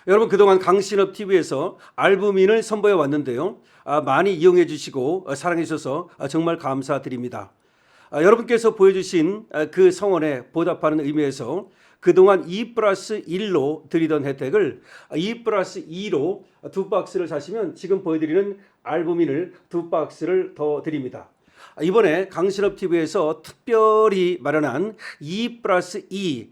여러분 그동안 강신업 TV에서 알부민을 선보여 왔는데요. 많이 이용해 주시고 사랑해 주셔서 정말 감사드립니다. 여러분께서 보여주신 그 성원에 보답하는 의미에서 그동안 2+1로 드리던 혜택을 2+2로 두 박스를 사시면 지금 보여드리는 알부민을 두 박스를 더 드립니다. 이번에 강신업 TV에서 특별히 마련한 2+2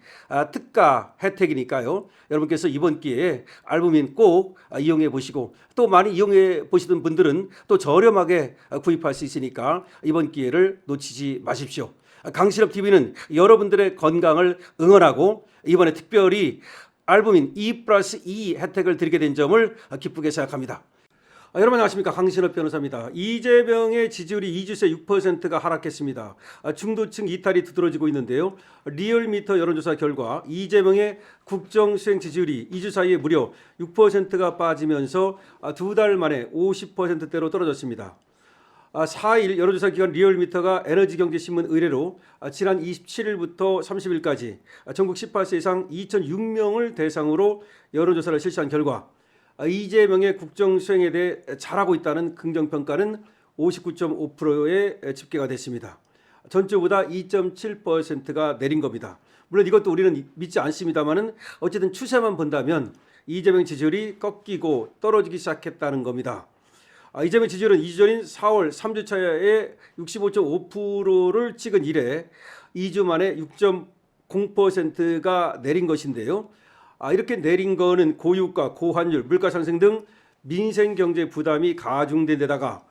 특가 혜택이니까요. 여러분께서 이번 기회에 알부민 꼭 이용해 보시고 또 많이 이용해 보시던 분들은 또 저렴하게 구입할 수 있으니까 이번 기회를 놓치지 마십시오. 강신업 TV는 여러분들의 건강을 응원하고 이번에 특별히 알부민 2+2 혜택을 드리게 된 점을 기쁘게 생각합니다. 여러분 안녕하십니까, 강신업 변호사입니다. 이재명의 지지율이 2주 새 6%가 하락했습니다. 중도층 이탈이 두드러지고 있는데요. 리얼미터 여론조사 결과 이재명의 국정수행 지지율이 2주 사이에 무려 6%가 빠지면서 두 달 만에 50%대로 떨어졌습니다. 4일 여론조사 기관 리얼미터가 에너지경제신문 의뢰로 지난 27일부터 30일까지 전국 18세 이상 2,006명을 대상으로 여론조사를 실시한 결과 이재명의 국정수행에 대해 잘하고 있다는 긍정평가는 59.5%에 집계가 됐습니다. 전주보다 2.7%가 내린 겁니다. 물론 이것도 우리는 믿지 않습니다만은 어쨌든 추세만 본다면 이재명 지지율이 꺾이고 떨어지기 시작했다는 겁니다. 이재명 지지율은 2주 전인 4월 3주차에 65.5%를 찍은 이래 2주 만에 6.0%가 내린 것인데요. 이렇게 내린 거는 고유가, 고환율, 물가 상승 등 민생 경제 부담이 가중된 데다가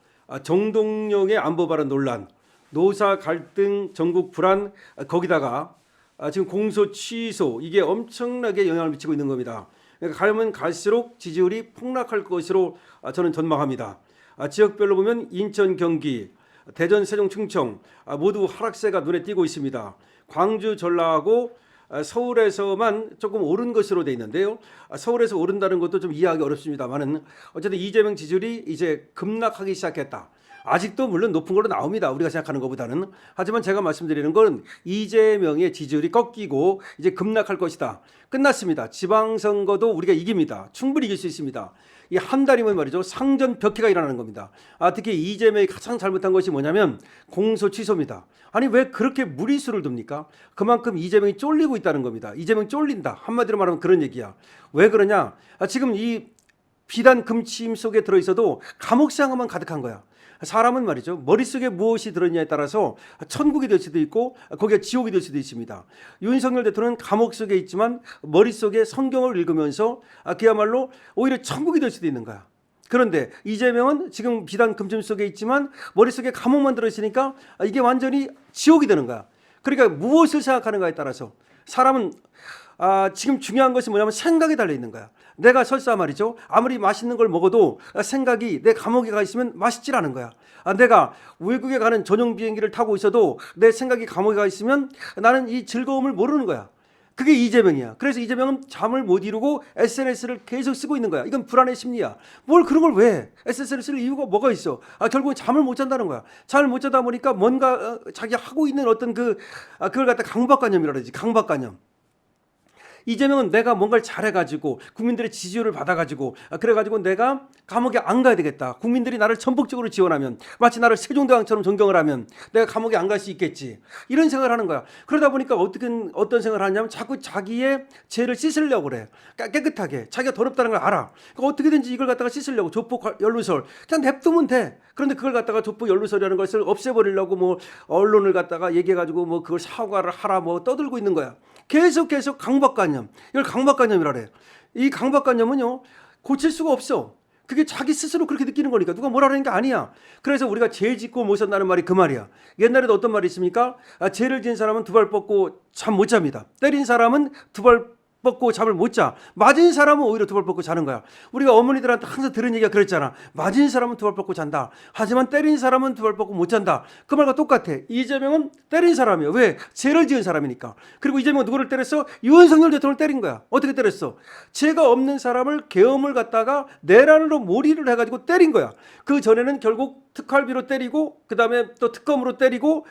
정동영의 안보 발언 논란, 노사 갈등, 전국 불안, 거기다가 지금 공소 취소, 이게 엄청나게 영향을 미치고 있는 겁니다. 그러니까 가면 갈수록 지지율이 폭락할 것으로 저는 전망합니다. 지역별로 보면 인천, 경기, 대전, 세종, 충청 모두 하락세가 눈에 띄고 있습니다. 광주, 전라하고 서울에서만 조금 오른 것으로 돼 있는데요. 서울에서 오른다는 것도 좀 이해하기 어렵습니다만은 어쨌든 이재명 지지율이 이제 급락하기 시작했다. 아직도 물론 높은 걸로 나옵니다. 우리가 생각하는 것보다는. 하지만 제가 말씀드리는 건 이재명의 지지율이 꺾이고 이제 급락할 것이다. 끝났습니다. 지방선거도 우리가 이깁니다. 충분히 이길 수 있습니다. 이 한 달이면 말이죠, 상전벽해가 일어나는 겁니다. 특히 이재명이 가장 잘못한 것이 뭐냐면 공소 취소입니다. 아니 왜 그렇게 무리수를 둡니까? 그만큼 이재명이 쫄리고 있다는 겁니다. 이재명 쫄린다. 한마디로 말하면 그런 얘기야. 왜 그러냐? 지금 이 비단 금침 속에 들어있어도 감옥 생각만 가득한 거야. 사람은 말이죠, 머릿속에 무엇이 들어있냐에 따라서 천국이 될 수도 있고 거기가 지옥이 될 수도 있습니다. 윤석열 대통령은 감옥 속에 있지만 머릿속에 성경을 읽으면서 그야말로 오히려 천국이 될 수도 있는 거야. 그런데 이재명은 지금 비단 금침 속에 있지만 머릿속에 감옥만 들어있으니까 이게 완전히 지옥이 되는 거야. 그러니까 무엇을 생각하는가에 따라서 사람은 지금 중요한 것이 뭐냐면 생각이 달려있는 거야. 내가 설사 말이죠, 아무리 맛있는 걸 먹어도 생각이 내 감옥에 가 있으면 맛있질 않은 거야. 내가 외국에 가는 전용 비행기를 타고 있어도 내 생각이 감옥에 가 있으면 나는 이 즐거움을 모르는 거야. 그게 이재명이야. 그래서 이재명은 잠을 못 이루고 SNS를 계속 쓰고 있는 거야. 이건 불안의 심리야. 뭘 그런 걸 왜 해? SNS를 쓸 이유가 뭐가 있어? 결국은 잠을 못 잔다는 거야. 잠을 못 자다 보니까 뭔가 자기 하고 있는 어떤 그걸 갖다 강박관념이라 그러지. 강박관념. 이재명은 내가 뭔가를 잘해가지고 국민들의 지지율을 받아가지고 그래가지고 내가 감옥에 안 가야 되겠다. 국민들이 나를 전폭적으로 지원하면, 마치 나를 세종대왕처럼 존경을 하면 내가 감옥에 안 갈 수 있겠지. 이런 생각을 하는 거야. 그러다 보니까 어떤 생각을 하냐면 자꾸 자기의 죄를 씻으려고 그래. 깨끗하게. 자기가 더럽다는 걸 알아. 그러니까 어떻게든지 이걸 갖다가 씻으려고 조폭 연루설 그냥 냅두면 돼. 그런데 그걸 갖다가 조폭 연루설이라는 것을 없애버리려고 뭐 언론을 갖다가 얘기해가지고 뭐 그걸 사과를 하라 뭐 떠들고 있는 거야. 계속 강박관념. 이걸 강박관념이라 그래. 이 강박관념은요, 고칠 수가 없어. 그게 자기 스스로 그렇게 느끼는 거니까 누가 뭐라는 게 아니야. 그래서 우리가 죄 짓고 못 산다는 말이 그 말이야. 옛날에도 어떤 말이 있습니까? 죄를 지은 사람은 두 발 뻗고 잠 못 잡니다. 때린 사람은 두 발 뻗고 잠을 못 자. 맞은 사람은 오히려 두 발 뻗고 자는 거야. 우리가 어머니들한테 항상 들은 얘기가 그랬잖아. 맞은 사람은 두 발 뻗고 잔다. 하지만 때린 사람은 두 발 뻗고 못 잔다. 그 말과 똑같아. 이재명은 때린 사람이야. 왜? 죄를 지은 사람이니까. 그리고 이재명은 누구를 때렸어? 윤석열 대통령을 때린 거야. 어떻게 때렸어? 죄가 없는 사람을 계엄을 갖다가 내란으로 몰이를 해가지고 때린 거야. 그 전에는 결국 특활비로 때리고 그 다음에 또 특검으로 때리고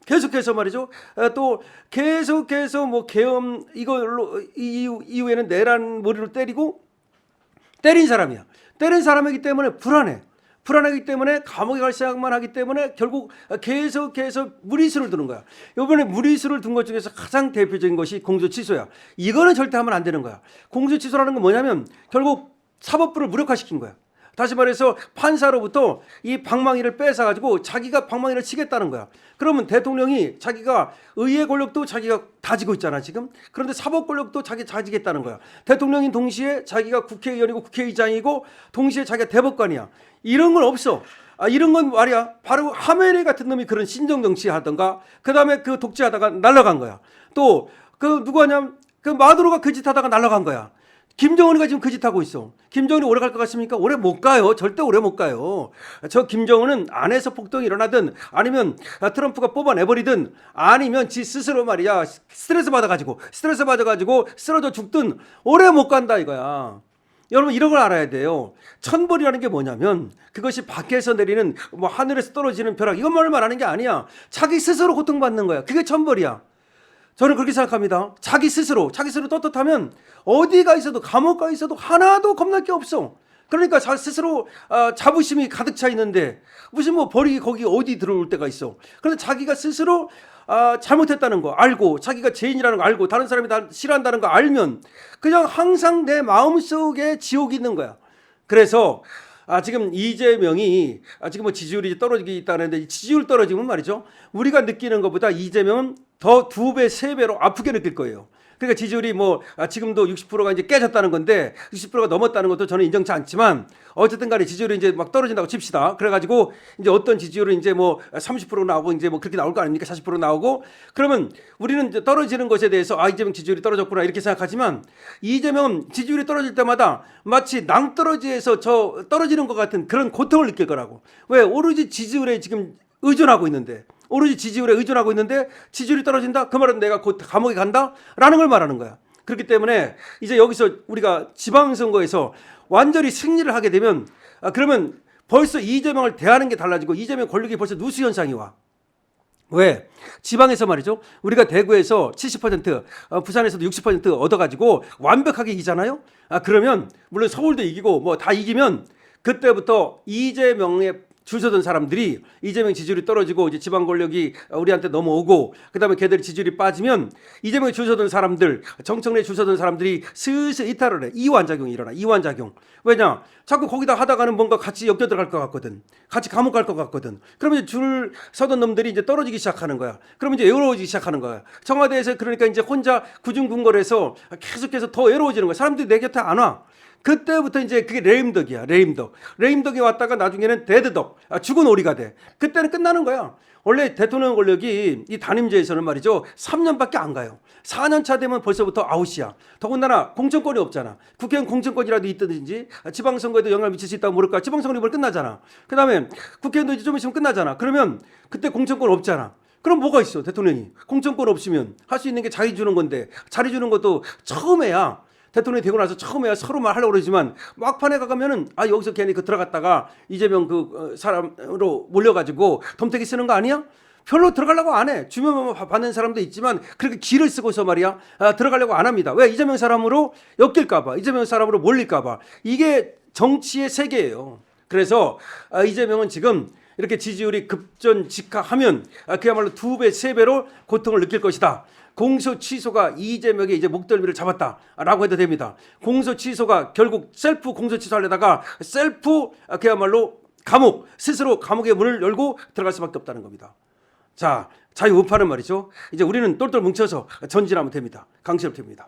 계속해서 말이죠. 또 계속해서 뭐 계엄 이걸로 이후에는 내란 머리로 때리고 때린 사람이야. 때린 사람이기 때문에 불안해. 불안하기 때문에 감옥에 갈 생각만 하기 때문에 결국 계속해서 무리수를 두는 거야. 이번에 무리수를 둔 것 중에서 가장 대표적인 것이 공소취소야. 이거는 절대 하면 안 되는 거야. 공소취소라는 건 뭐냐면 결국 사법부를 무력화시킨 거야. 다시 말해서 판사로부터 이 방망이를 뺏어가지고 자기가 방망이를 치겠다는 거야. 그러면 대통령이 자기가 의회 권력도 자기가 다지고 있잖아 지금. 그런데 사법 권력도 자기 다지겠다는 거야. 대통령인 동시에 자기가 국회의원이고 국회의장이고 동시에 자기가 대법관이야. 이런 건 없어. 이런 건 말이야 바로 하메네이 같은 놈이 그런 신정 정치 하던가 그 다음에 그 독재하다가 날아간 거야. 또 그 누구 하냐면 그 마두로가 그 짓 하다가 날아간 거야. 김정은이가 지금 그 짓 하고 있어. 김정은이 오래 갈 것 같습니까? 오래 못 가요. 절대 오래 못 가요. 저 김정은은 안에서 폭동이 일어나든 아니면 트럼프가 뽑아내버리든 아니면 지 스스로 말이야 스트레스 받아가지고 쓰러져 죽든 오래 못 간다 이거야. 여러분 이런 걸 알아야 돼요. 천벌이라는 게 뭐냐면 그것이 밖에서 내리는 뭐 하늘에서 떨어지는 벼락 이것만을 말하는 게 아니야. 자기 스스로 고통받는 거야. 그게 천벌이야. 저는 그렇게 생각합니다. 자기 스스로 떳떳하면 어디가 있어도 감옥 가 있어도 하나도 겁날 게 없어. 그러니까 스스로 자부심이 가득 차 있는데 무슨 뭐 벌이 거기 어디 들어올 때가 있어. 그런데 자기가 스스로 잘못했다는 거 알고 자기가 죄인이라는 거 알고 다른 사람이 다 싫어한다는 거 알면 그냥 항상 내 마음속에 지옥이 있는 거야. 그래서 지금 이재명이 지금 뭐 지지율이 떨어지기 있다는데 지지율 떨어지면 말이죠. 우리가 느끼는 것보다 이재명은 더 2배, 3배로 아프게 느낄 거예요. 그러니까 지지율이 뭐 지금도 60%가 이제 깨졌다는 건데 60%가 넘었다는 것도 저는 인정치 않지만 어쨌든 간에 지지율이 이제 막 떨어진다고 칩시다. 그래가지고 이제 어떤 지지율은 이제 뭐 30% 나오고 이제 뭐 그렇게 나올 거 아닙니까? 40% 나오고 그러면 우리는 이제 떨어지는 것에 대해서 이재명 지지율이 떨어졌구나 이렇게 생각하지만 이재명은 지지율이 떨어질 때마다 마치 낭떠러지에서 저 떨어지는 것 같은 그런 고통을 느낄 거라고. 왜? 오로지 지지율에 지금 의존하고 있는데 오로지 지지율에 의존하고 있는데 지지율이 떨어진다? 그 말은 내가 곧 감옥에 간다? 라는 걸 말하는 거야. 그렇기 때문에 이제 여기서 우리가 지방선거에서 완전히 승리를 하게 되면 그러면 벌써 이재명을 대하는 게 달라지고 이재명 권력이 벌써 누수 현상이 와. 왜? 지방에서 말이죠. 우리가 대구에서 70%, 부산에서도 60% 얻어가지고 완벽하게 이기잖아요. 그러면 물론 서울도 이기고 뭐 다 이기면 그때부터 이재명의 줄 서던 사람들이 이재명 지지율이 떨어지고 이제 지방 권력이 우리한테 넘어오고 그다음에 걔들이 지지율이 빠지면 이재명이 줄 서던 사람들 정청래 줄 서던 사람들이 슬슬 이탈을 해. 이완작용이 일어나. 이완작용. 왜냐? 자꾸 거기다 하다가는 뭔가 같이 엮여 들어갈 것 같거든. 같이 감옥 갈 것 같거든. 그러면 이제 줄 서던 놈들이 이제 떨어지기 시작하는 거야. 그러면 이제 외로워지기 시작하는 거야. 청와대에서 그러니까 이제 혼자 구중궁궐에서 계속해서 더 외로워지는 거야. 사람들이 내 곁에 안 와. 그때부터 이제 그게 레임덕이야. 레임덕이 왔다가 나중에는 데드덕, 죽은 오리가 돼. 그때는 끝나는 거야. 원래 대통령 권력이 이 단임제에서는 말이죠 3년밖에 안 가요. 4년 차 되면 벌써부터 아웃이야. 더군다나 공천권이 없잖아. 국회의원 공천권이라도 있든지 지방선거에도 영향을 미칠 수 있다고 모를까. 지방선거 이번 끝나잖아. 그 다음에 국회의원도 이제 좀 있으면 끝나잖아. 그러면 그때 공천권 없잖아. 그럼 뭐가 있어 대통령이. 공천권 없으면 할 수 있는 게 자리 주는 건데 자리 주는 것도 처음에야 대통령이 되고 나서 처음에야 서로만 하려고 그러지만 막판에 가면은 여기서 괜히 들어갔다가 이재명 사람으로 몰려가지고 덤태기 쓰는 거 아니야? 별로 들어가려고 안 해. 주면 받는 사람도 있지만 그렇게 기를 쓰고서 말이야 들어가려고 안 합니다. 왜? 이재명 사람으로 엮일까봐, 이재명 사람으로 몰릴까봐. 이게 정치의 세계예요. 그래서 이재명은 지금 이렇게 지지율이 급전직하하면 그야말로 2배, 3배로 고통을 느낄 것이다. 공소 취소가 이재명의 이제 목덜미를 잡았다라고 해도 됩니다. 공소 취소가 결국 셀프 공소 취소하려다가 셀프 그야말로 감옥, 스스로 감옥의 문을 열고 들어갈 수밖에 없다는 겁니다. 자, 자유우파는 말이죠. 이제 우리는 똘똘 뭉쳐서 전진하면 됩니다. 강시엽입니다.